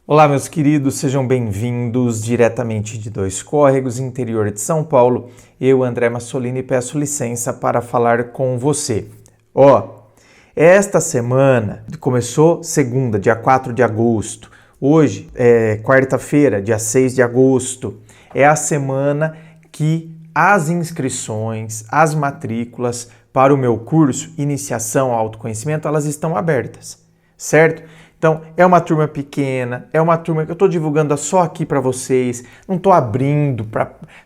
Olá, meus queridos, sejam bem-vindos diretamente de Dois Córregos, interior de São Paulo. Eu, André Massolini, peço licença para falar com você. Esta semana começou segunda, dia 4 de agosto. Hoje é quarta-feira, dia 6 de agosto. É a semana que as inscrições, as matrículas para o meu curso Iniciação ao Autoconhecimento, elas estão abertas, certo? Então, é uma turma pequena, é uma turma que eu estou divulgando só aqui para vocês, não estou abrindo,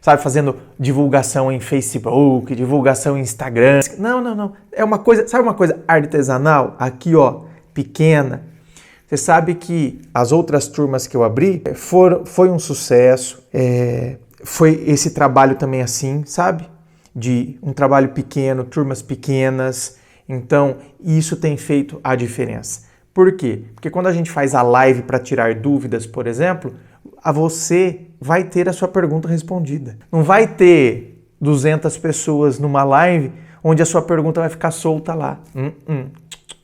fazendo divulgação em Facebook, divulgação em Instagram. Não. É uma coisa, sabe uma coisa artesanal? Aqui, pequena. Você sabe que as outras turmas que eu abri foi um sucesso, foi esse trabalho também assim, sabe? De um trabalho pequeno, turmas pequenas. Então, isso tem feito a diferença. Por quê? Porque quando a gente faz a live para tirar dúvidas, por exemplo, você vai ter a sua pergunta respondida. Não vai ter 200 pessoas numa live onde a sua pergunta vai ficar solta lá.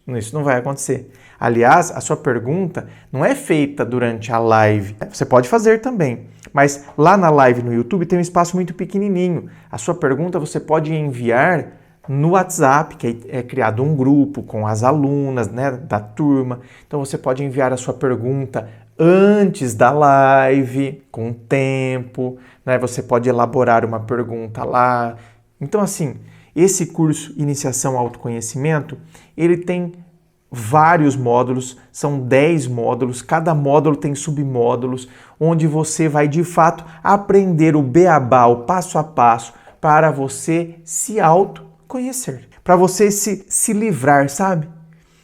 Isso não vai acontecer. Aliás, a sua pergunta não é feita durante a live. Você pode fazer também, mas lá na live no YouTube tem um espaço muito pequenininho. A sua pergunta você pode enviar no WhatsApp, que é criado um grupo com as alunas, da turma. Então você pode enviar a sua pergunta antes da live, com tempo, Você pode elaborar uma pergunta lá. Então, assim, esse curso Iniciação ao Autoconhecimento, ele tem vários módulos, são 10 módulos, cada módulo tem submódulos, onde você vai, de fato, aprender o beabá, o passo a passo, para você se autoconhecer, para você se livrar, sabe?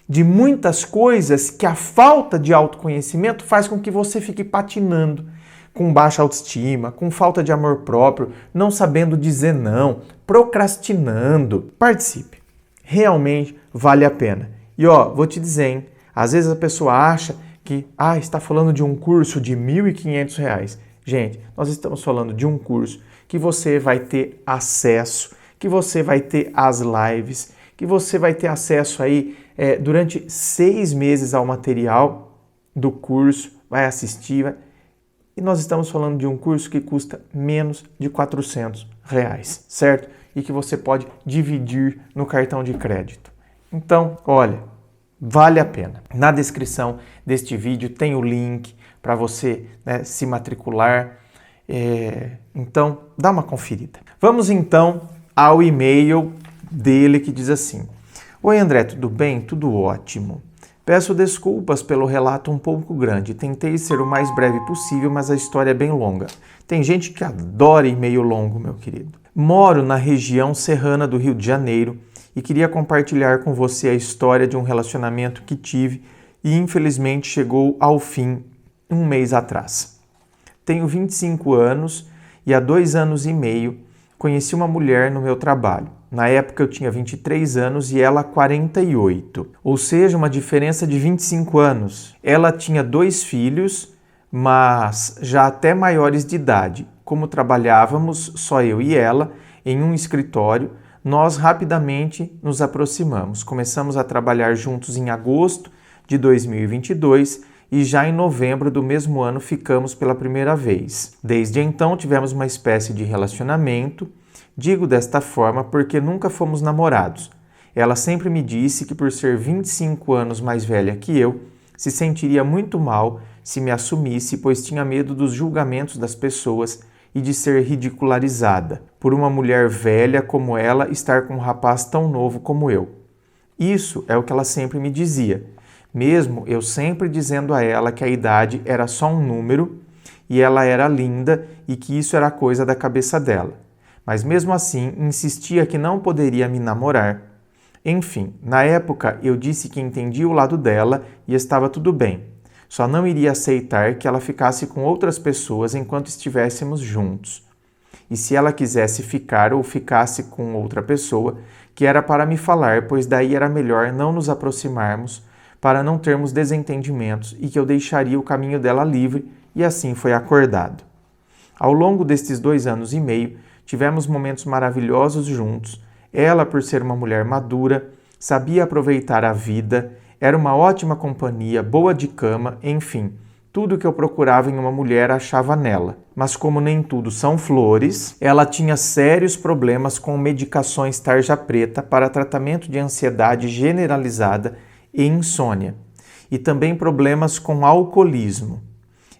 De muitas coisas que a falta de autoconhecimento faz com que você fique patinando, com baixa autoestima, com falta de amor próprio, não sabendo dizer não, procrastinando. Participe. Realmente vale a pena. E vou te dizer, hein? Às vezes a pessoa acha que está falando de um curso de R$ 1.500. Gente, nós estamos falando de um curso que você vai ter acesso, que você vai ter as lives, que você vai ter acesso aí durante 6 meses ao material do curso, vai assistir. E nós estamos falando de um curso que custa menos de R$400, certo? E que você pode dividir no cartão de crédito. Então, olha, vale a pena. Na descrição deste vídeo tem o link para você se matricular. Então, dá uma conferida. Vamos então ao e-mail dele que diz assim: Oi André, tudo bem? Tudo ótimo. Peço desculpas pelo relato um pouco grande. Tentei ser o mais breve possível, mas a história é bem longa. Tem gente que adora e-mail longo, meu querido. Moro na região serrana do Rio de Janeiro e queria compartilhar com você a história de um relacionamento que tive e infelizmente chegou ao fim um mês atrás. Tenho 25 anos e há 2 anos e meio conheci uma mulher no meu trabalho. Na época eu tinha 23 anos e ela 48, ou seja, uma diferença de 25 anos. Ela tinha 2 filhos, mas já até maiores de idade. Como trabalhávamos, só eu e ela, em um escritório, nós rapidamente nos aproximamos. Começamos a trabalhar juntos em agosto de 2022 e já em novembro do mesmo ano ficamos pela primeira vez. Desde então tivemos uma espécie de relacionamento. Digo desta forma porque nunca fomos namorados. Ela sempre me disse que por ser 25 anos mais velha que eu, se sentiria muito mal se me assumisse, pois tinha medo dos julgamentos das pessoas e de ser ridicularizada por uma mulher velha como ela estar com um rapaz tão novo como eu. Isso é o que ela sempre me dizia, mesmo eu sempre dizendo a ela que a idade era só um número e ela era linda e que isso era coisa da cabeça dela. Mas mesmo assim insistia que não poderia me namorar. Enfim, na época eu disse que entendia o lado dela e estava tudo bem. Só não iria aceitar que ela ficasse com outras pessoas enquanto estivéssemos juntos. E se ela quisesse ficar ou ficasse com outra pessoa, que era para me falar, pois daí era melhor não nos aproximarmos para não termos desentendimentos e que eu deixaria o caminho dela livre, e assim foi acordado. Ao longo destes 2 anos e meio, tivemos momentos maravilhosos juntos. Ela, por ser uma mulher madura, sabia aproveitar a vida, era uma ótima companhia, boa de cama, enfim, Tudo que eu procurava em uma mulher achava nela. Mas como nem tudo são flores, ela tinha sérios problemas com medicações tarja preta para tratamento de ansiedade generalizada e insônia. E também problemas com alcoolismo.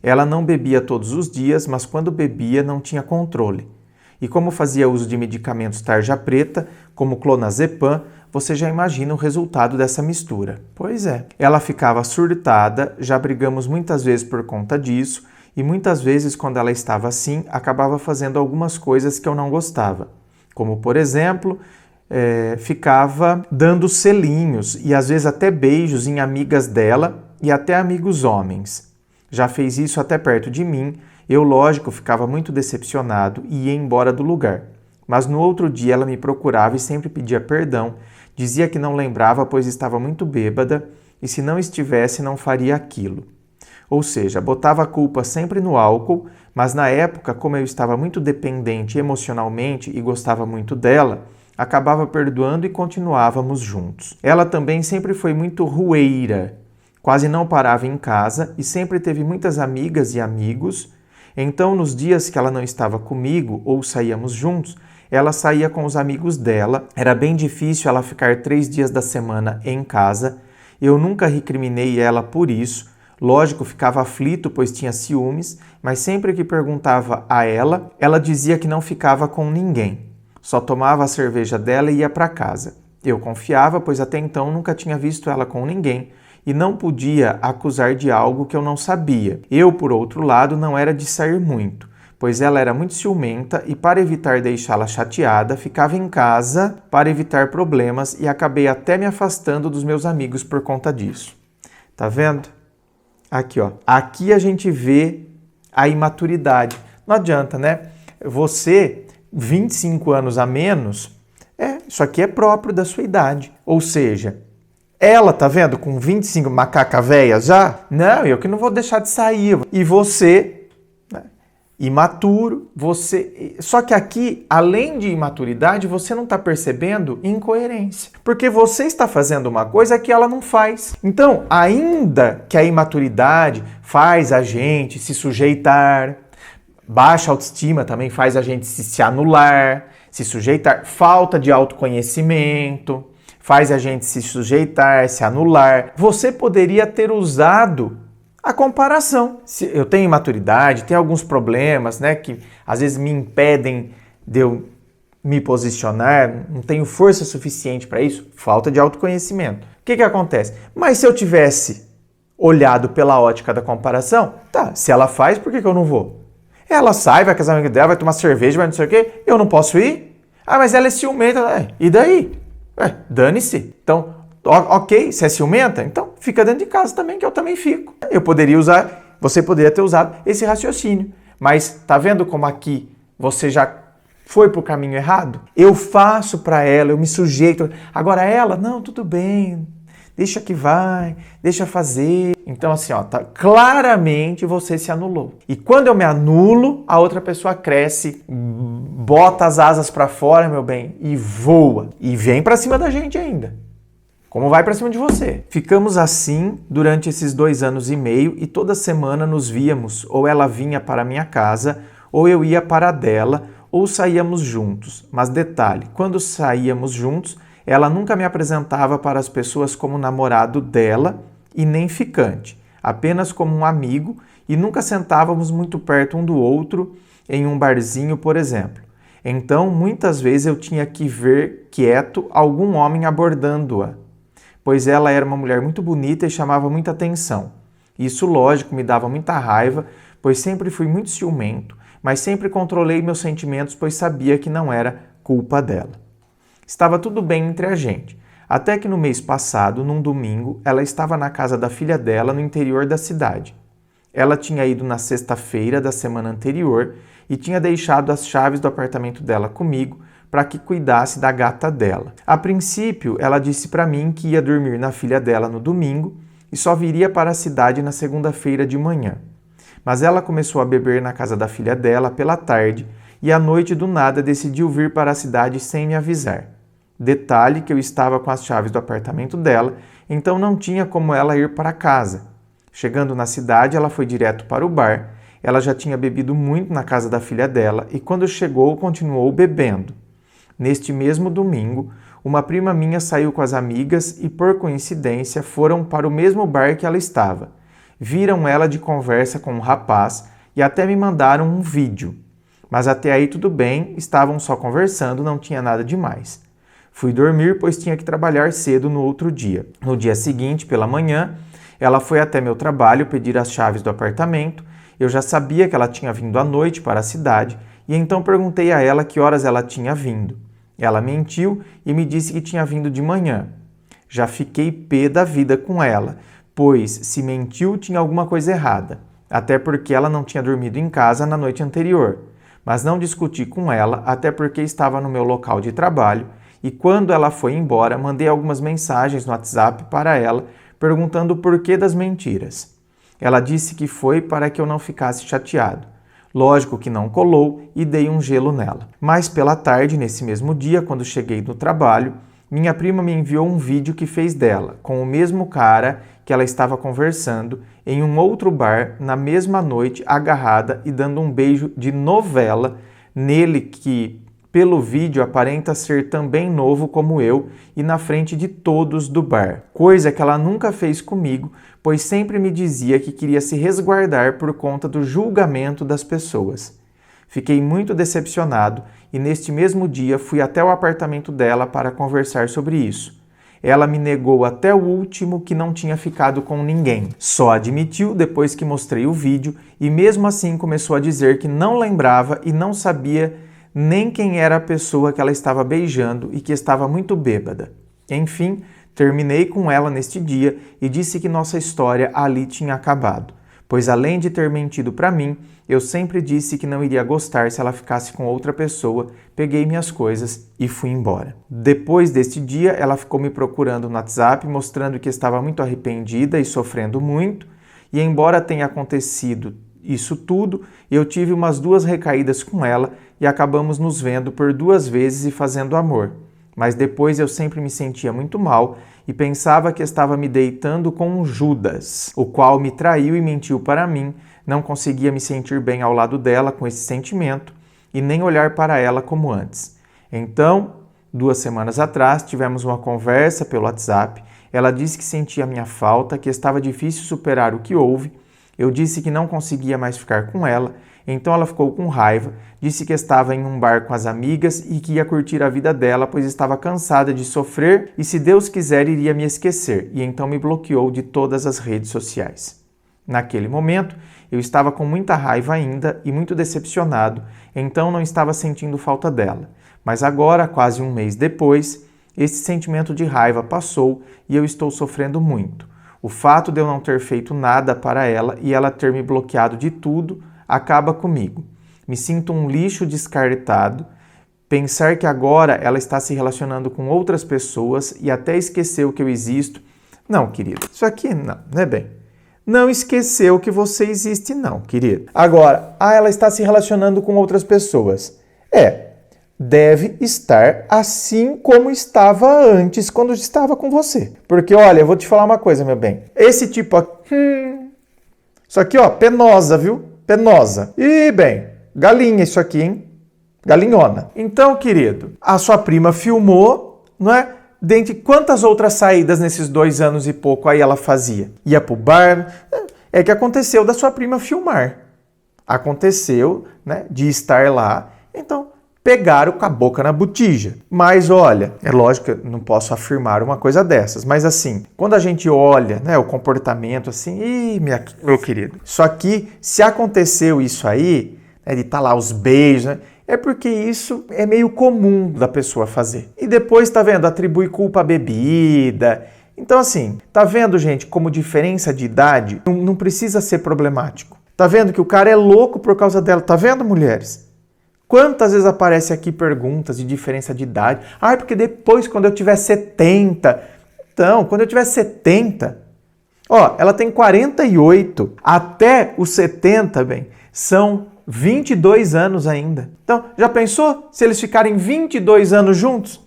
Ela não bebia todos os dias, mas quando bebia não tinha controle. E como fazia uso de medicamentos tarja preta, como clonazepam, você já imagina o resultado dessa mistura. Pois é, ela ficava surtada, já brigamos muitas vezes por conta disso, e muitas vezes quando ela estava assim, acabava fazendo algumas coisas que eu não gostava. Como, por exemplo, ficava dando selinhos e às vezes até beijos em amigas dela e até amigos homens. Já fez isso até perto de mim, eu, lógico, ficava muito decepcionado e ia embora do lugar. Mas no outro dia ela me procurava e sempre pedia perdão, dizia que não lembrava pois estava muito bêbada e se não estivesse não faria aquilo. Ou seja, botava a culpa sempre no álcool, mas na época, como eu estava muito dependente emocionalmente e gostava muito dela, acabava perdoando e continuávamos juntos. Ela também sempre foi muito rueira, quase não parava em casa e sempre teve muitas amigas e amigos. Então, nos dias que ela não estava comigo ou saíamos juntos, ela saía com os amigos dela. Era bem difícil ela ficar 3 dias da semana em casa. Eu nunca recriminei ela por isso. Lógico, ficava aflito, pois tinha ciúmes, mas sempre que perguntava a ela, ela dizia que não ficava com ninguém. Só tomava a cerveja dela e ia para casa. Eu confiava, pois até então nunca tinha visto ela com ninguém e não podia acusar de algo que eu não sabia. Eu, por outro lado, não era de sair muito, pois ela era muito ciumenta e para evitar deixá-la chateada, ficava em casa para evitar problemas e acabei até me afastando dos meus amigos por conta disso. Tá vendo? Aqui, ó. Aqui a gente vê a imaturidade. Não adianta, né? Você, 25 anos a menos, isso aqui é próprio da sua idade. Ou seja, ela, tá vendo, com 25, macaca véia já? Não, eu que não vou deixar de sair. E você, né, imaturo, você... Só que aqui, além de imaturidade, você não está percebendo incoerência. Porque você está fazendo uma coisa que ela não faz. Então, ainda que a imaturidade faz a gente se sujeitar, baixa autoestima também faz a gente se anular, se sujeitar, falta de autoconhecimento faz a gente se sujeitar, se anular. Você poderia ter usado a comparação. Se eu tenho imaturidade, tenho alguns problemas, né, que às vezes me impedem de eu me posicionar, não tenho força suficiente para isso, falta de autoconhecimento. O que acontece? Mas se eu tivesse olhado pela ótica da comparação, tá, se ela faz, por que eu não vou? Ela sai, vai com as amigas dela, vai tomar cerveja, vai não sei o quê, eu não posso ir? Ah, mas ela é ciumenta, e daí? Dane-se. Então, ok, se é ciumenta, então fica dentro de casa também, que eu também fico. Você poderia ter usado esse raciocínio, mas tá vendo como aqui você já foi pro caminho errado? Eu faço para ela, eu me sujeito. Agora ela, não, tudo bem, deixa que vai, deixa fazer. Então assim, ó, tá, claramente você se anulou. E quando eu me anulo, a outra pessoa cresce, bota as asas para fora, meu bem, e voa. E vem para cima da gente ainda. Como vai para cima de você? Ficamos assim durante esses 2 anos e meio e toda semana nos víamos, ou ela vinha para a minha casa, ou eu ia para a dela, ou saíamos juntos. Mas detalhe, quando saíamos juntos, ela nunca me apresentava para as pessoas como namorado dela e nem ficante, apenas como um amigo e nunca sentávamos muito perto um do outro em um barzinho, por exemplo. Então, muitas vezes eu tinha que ver quieto algum homem abordando-a, pois ela era uma mulher muito bonita e chamava muita atenção. Isso, lógico, me dava muita raiva, pois sempre fui muito ciumento, mas sempre controlei meus sentimentos, pois sabia que não era culpa dela. Estava tudo bem entre a gente, até que no mês passado, num domingo, ela estava na casa da filha dela no interior da cidade. Ela tinha ido na sexta-feira da semana anterior e tinha deixado as chaves do apartamento dela comigo para que cuidasse da gata dela. A princípio, ela disse para mim que ia dormir na filha dela no domingo e só viria para a cidade na segunda-feira de manhã. Mas ela começou a beber na casa da filha dela pela tarde e à noite do nada decidiu vir para a cidade sem me avisar. Detalhe que eu estava com as chaves do apartamento dela, então não tinha como ela ir para casa. Chegando na cidade, ela foi direto para o bar. Ela já tinha bebido muito na casa da filha dela e quando chegou, continuou bebendo. Neste mesmo domingo, uma prima minha saiu com as amigas e, por coincidência, foram para o mesmo bar que ela estava. Viram ela de conversa com um rapaz e até me mandaram um vídeo. Mas até aí tudo bem, estavam só conversando, não tinha nada demais. Fui dormir, pois tinha que trabalhar cedo no outro dia. No dia seguinte, pela manhã, ela foi até meu trabalho pedir as chaves do apartamento. Eu já sabia que ela tinha vindo à noite para a cidade e então perguntei a ela que horas ela tinha vindo. Ela mentiu e me disse que tinha vindo de manhã. Já fiquei pé da vida com ela, pois se mentiu tinha alguma coisa errada, até porque ela não tinha dormido em casa na noite anterior. Mas não discuti com ela, até porque estava no meu local de trabalho e quando ela foi embora, mandei algumas mensagens no WhatsApp para ela perguntando o porquê das mentiras. Ela disse que foi para que eu não ficasse chateado. Lógico que não colou e dei um gelo nela. Mas pela tarde, nesse mesmo dia, quando cheguei no trabalho, minha prima me enviou um vídeo que fez dela, com o mesmo cara que ela estava conversando, em um outro bar, na mesma noite, agarrada e dando um beijo de novela nele que, pelo vídeo, aparenta ser também novo como eu e na frente de todos do bar. Coisa que ela nunca fez comigo, pois sempre me dizia que queria se resguardar por conta do julgamento das pessoas. Fiquei muito decepcionado e neste mesmo dia fui até o apartamento dela para conversar sobre isso. Ela me negou até o último que não tinha ficado com ninguém. Só admitiu depois que mostrei o vídeo e mesmo assim começou a dizer que não lembrava e não sabia nem quem era a pessoa que ela estava beijando e que estava muito bêbada. Enfim, terminei com ela neste dia e disse que nossa história ali tinha acabado, pois além de ter mentido para mim, eu sempre disse que não iria gostar se ela ficasse com outra pessoa, peguei minhas coisas e fui embora. Depois deste dia, ela ficou me procurando no WhatsApp, mostrando que estava muito arrependida e sofrendo muito, e embora tenha acontecido isso tudo, eu tive umas 2 recaídas com ela e acabamos nos vendo por 2 vezes e fazendo amor. Mas depois eu sempre me sentia muito mal e pensava que estava me deitando com um Judas, o qual me traiu e mentiu para mim, não conseguia me sentir bem ao lado dela com esse sentimento e nem olhar para ela como antes. Então, 2 semanas atrás, tivemos uma conversa pelo WhatsApp, ela disse que sentia minha falta, que estava difícil superar o que houve. Eu disse que não conseguia mais ficar com ela, então ela ficou com raiva, disse que estava em um bar com as amigas e que ia curtir a vida dela, pois estava cansada de sofrer e se Deus quiser iria me esquecer, e então me bloqueou de todas as redes sociais. Naquele momento, eu estava com muita raiva ainda e muito decepcionado, então não estava sentindo falta dela. Mas agora, quase um mês depois, esse sentimento de raiva passou e eu estou sofrendo muito. O fato de eu não ter feito nada para ela e ela ter me bloqueado de tudo acaba comigo. Me sinto um lixo descartado. Pensar que agora ela está se relacionando com outras pessoas e até esqueceu que eu existo. Não, querido, isso aqui não é bem. Não esqueceu que você existe não, querido. Agora, ela está se relacionando com outras pessoas. Deve estar assim como estava antes, quando estava com você. Porque, olha, eu vou te falar uma coisa, meu bem. Esse tipo aqui... Isso aqui, ó, penosa, viu? Penosa. E, bem, galinha isso aqui, hein? Galinhona. Então, querido, a sua prima filmou, não é? Dentre quantas outras saídas nesses 2 anos e pouco aí ela fazia? Ia pro bar? É que aconteceu da sua prima filmar. Aconteceu, né, de estar lá. Então, pegaram com a boca na botija. Mas olha, é lógico que eu não posso afirmar uma coisa dessas, mas assim, quando a gente olha, né, o comportamento assim, meu querido, só que se aconteceu isso aí, né, de estar lá os beijos, né, é porque isso é meio comum da pessoa fazer. E depois, tá vendo, atribui culpa à bebida. Então assim, tá vendo, gente, como diferença de idade não precisa ser problemático. Tá vendo que o cara é louco por causa dela, tá vendo, mulheres? Quantas vezes aparece aqui perguntas de diferença de idade? Porque depois, quando eu tiver 70... Então, quando eu tiver 70... Ó, ela tem 48. Até os 70, bem, são 22 anos ainda. Então, já pensou se eles ficarem 22 anos juntos?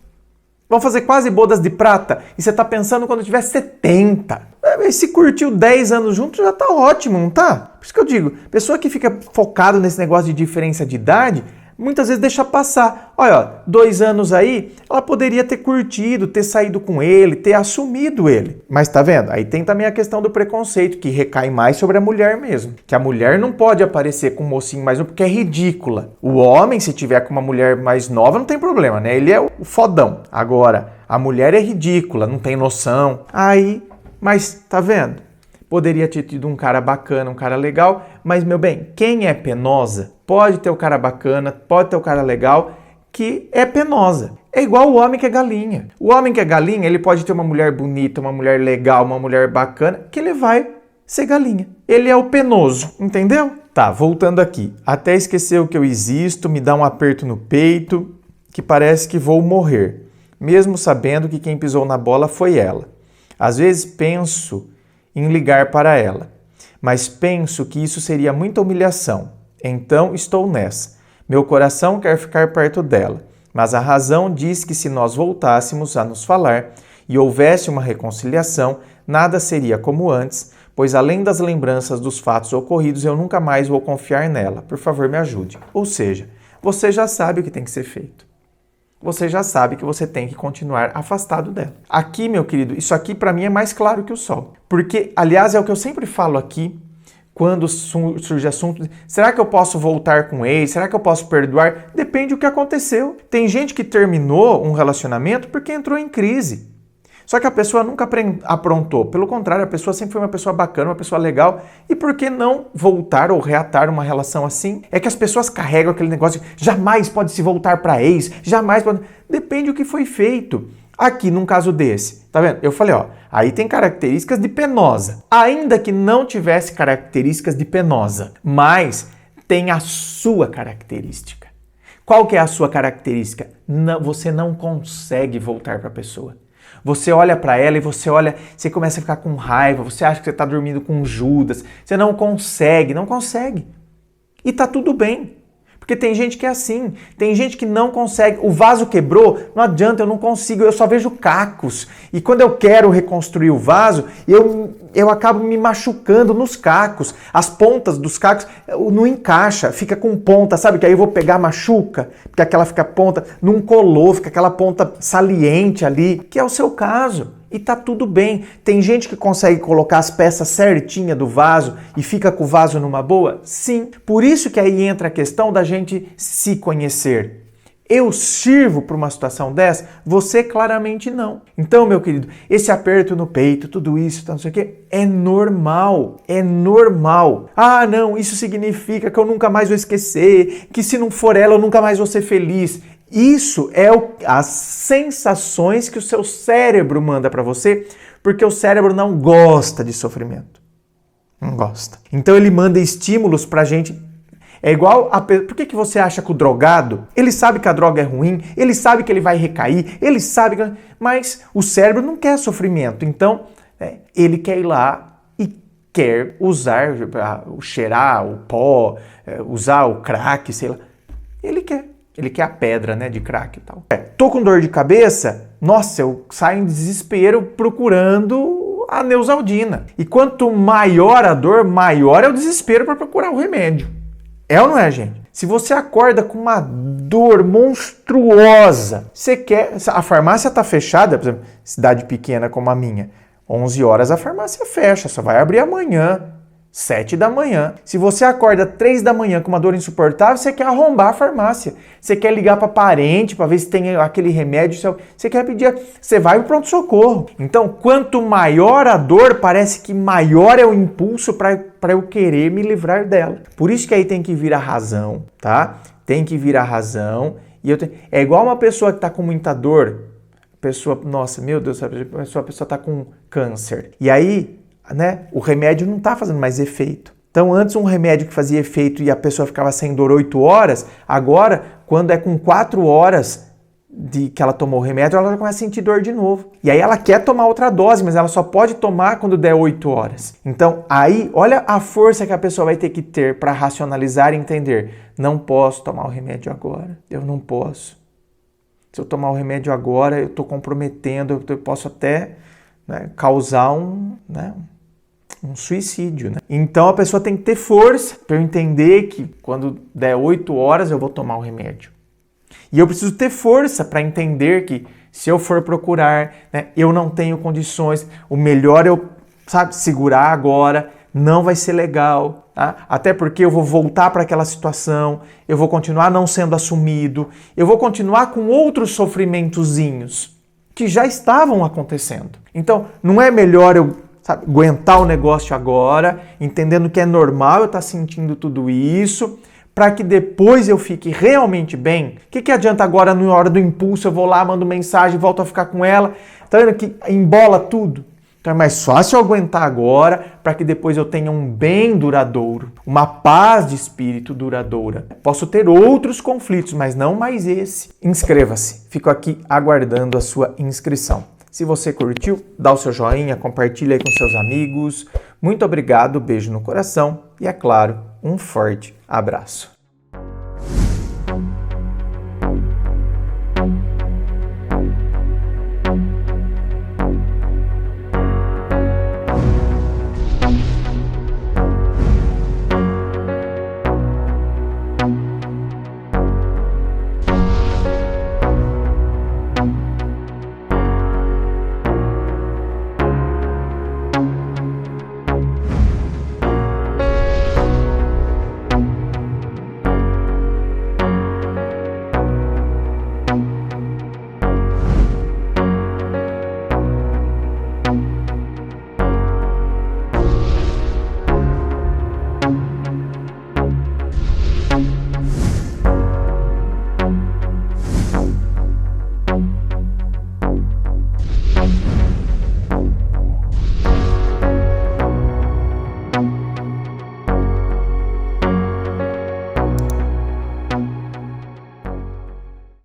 Vão fazer quase bodas de prata e você tá pensando quando tiver 70. Se curtiu 10 anos junto já tá ótimo, não tá? Por isso que eu digo, pessoa que fica focada nesse negócio de diferença de idade, muitas vezes deixa passar. Olha, ó, 2 anos aí, ela poderia ter curtido, ter saído com ele, ter assumido ele. Mas tá vendo? Aí tem também a questão do preconceito, que recai mais sobre a mulher mesmo. Que a mulher não pode aparecer com um mocinho mais novo porque é ridícula. O homem, se tiver com uma mulher mais nova, não tem problema, né? Ele é o fodão. Agora, a mulher é ridícula, não tem noção. Aí, mas tá vendo? Poderia ter tido um cara bacana, um cara legal, mas, meu bem, quem é penosa, pode ter o cara bacana, pode ter o cara legal, que é penosa. É igual o homem que é galinha. O homem que é galinha, ele pode ter uma mulher bonita, uma mulher legal, uma mulher bacana, que ele vai ser galinha. Ele é o penoso, entendeu? Tá, voltando aqui. Até esqueceu que eu existo, me dá um aperto no peito, que parece que vou morrer, mesmo sabendo que quem pisou na bola foi ela. Às vezes penso em ligar para ela, mas penso que isso seria muita humilhação. Então estou nessa. Meu coração quer ficar perto dela, mas a razão diz que se nós voltássemos a nos falar e houvesse uma reconciliação, nada seria como antes, pois além das lembranças dos fatos ocorridos, eu nunca mais vou confiar nela. Por favor, me ajude. Ou seja, você já sabe o que tem que ser feito. Você já sabe que você tem que continuar afastado dela. Aqui, meu querido, isso aqui para mim é mais claro que o sol. Porque, aliás, é o que eu sempre falo aqui, quando surge assunto, será que eu posso voltar com ele? Será que eu posso perdoar? Depende do que aconteceu. Tem gente que terminou um relacionamento porque entrou em crise. Só que a pessoa nunca aprontou. Pelo contrário, a pessoa sempre foi uma pessoa bacana, uma pessoa legal. E por que não voltar ou reatar uma relação assim? É que as pessoas carregam aquele negócio de jamais pode se voltar para ex, jamais pode... Depende do que foi feito. Aqui, num caso desse, tá vendo? Eu falei, ó, aí tem características de penosa. Ainda que não tivesse características de penosa, mas tem a sua característica. Qual que é a sua característica? Não, você não consegue voltar para a pessoa. Você olha para ela e você começa a ficar com raiva, você acha que você está dormindo com Judas, você não consegue. E tá tudo bem. Porque tem gente que é assim, tem gente que não consegue. O vaso quebrou, não adianta, eu não consigo, eu só vejo cacos. E quando eu quero reconstruir o vaso, eu acabo me machucando nos cacos. As pontas dos cacos não encaixa, fica com ponta, sabe? Que aí eu vou pegar, machuca, porque aquela fica ponta, não colou, fica aquela ponta saliente ali, que é o seu caso. E tá tudo bem. Tem gente que consegue colocar as peças certinhas do vaso e fica com o vaso numa boa? Sim. Por isso que aí entra a questão da gente se conhecer. Eu sirvo para uma situação dessa? Você claramente não. Então, meu querido, esse aperto no peito, tudo isso, não sei o quê, é normal. É normal. Ah, não, isso significa que eu nunca mais vou esquecer, que se não for ela, eu nunca mais vou ser feliz. Isso é as sensações que o seu cérebro manda para você, porque o cérebro não gosta de sofrimento. Não gosta. Então ele manda estímulos pra gente. É igual a... Por que você acha que o drogado, ele sabe que a droga é ruim, ele sabe que ele vai recair, ele sabe que... Mas o cérebro não quer sofrimento. Então, ele quer ir lá e quer usar, cheirar o pó, usar o crack, sei lá. Ele quer. Ele quer a pedra, né, de crack e tal. Tô com dor de cabeça? Nossa, eu saio em desespero procurando a Neosaldina. E quanto maior a dor, maior é o desespero para procurar o remédio. É ou não é, gente? Se você acorda com uma dor monstruosa, você quer... A farmácia tá fechada, por exemplo, cidade pequena como a minha, 11 horas a farmácia fecha, só vai abrir amanhã. 7 da manhã. Se você acorda 3 da manhã com uma dor insuportável, você quer arrombar a farmácia. Você quer ligar para parente para ver se tem aquele remédio. Você quer pedir... Você vai pro pronto-socorro. Então, quanto maior a dor, parece que maior é o impulso para eu querer me livrar dela. Por isso que aí tem que vir a razão, tá? Tem que vir a razão. É igual uma pessoa que está com muita dor. Pessoa, nossa, meu Deus, a pessoa está com câncer. E aí... né? O remédio não está fazendo mais efeito. Então, antes um remédio que fazia efeito e a pessoa ficava sem dor 8 horas, agora, quando é com 4 horas de que ela tomou o remédio, ela já começa a sentir dor de novo. E aí ela quer tomar outra dose, mas ela só pode tomar quando der 8 horas. Então, aí, olha a força que a pessoa vai ter que ter para racionalizar e entender. Não posso tomar o remédio agora. Eu não posso. Se eu tomar o remédio agora, eu estou comprometendo, eu posso até, né, causar um suicídio, né? Então a pessoa tem que ter força para eu entender que quando der 8 horas eu vou tomar o remédio. E eu preciso ter força para entender que se eu for procurar, né, eu não tenho condições, o melhor é eu, segurar agora, não vai ser legal, tá? Até porque eu vou voltar para aquela situação, eu vou continuar não sendo assumido, eu vou continuar com outros sofrimentozinhos que já estavam acontecendo. Então, não é melhor eu aguentar o negócio agora, entendendo que é normal eu estar sentindo tudo isso, para que depois eu fique realmente bem? O que adianta agora, na hora do impulso, eu vou lá, mando mensagem, volto a ficar com ela? Tá vendo que embola tudo? Então é mais fácil eu aguentar agora, para que depois eu tenha um bem duradouro, uma paz de espírito duradoura. Posso ter outros conflitos, mas não mais esse. Inscreva-se, fico aqui aguardando a sua inscrição. Se você curtiu, dá o seu joinha, compartilha aí com seus amigos. Muito obrigado, beijo no coração e, é claro, um forte abraço.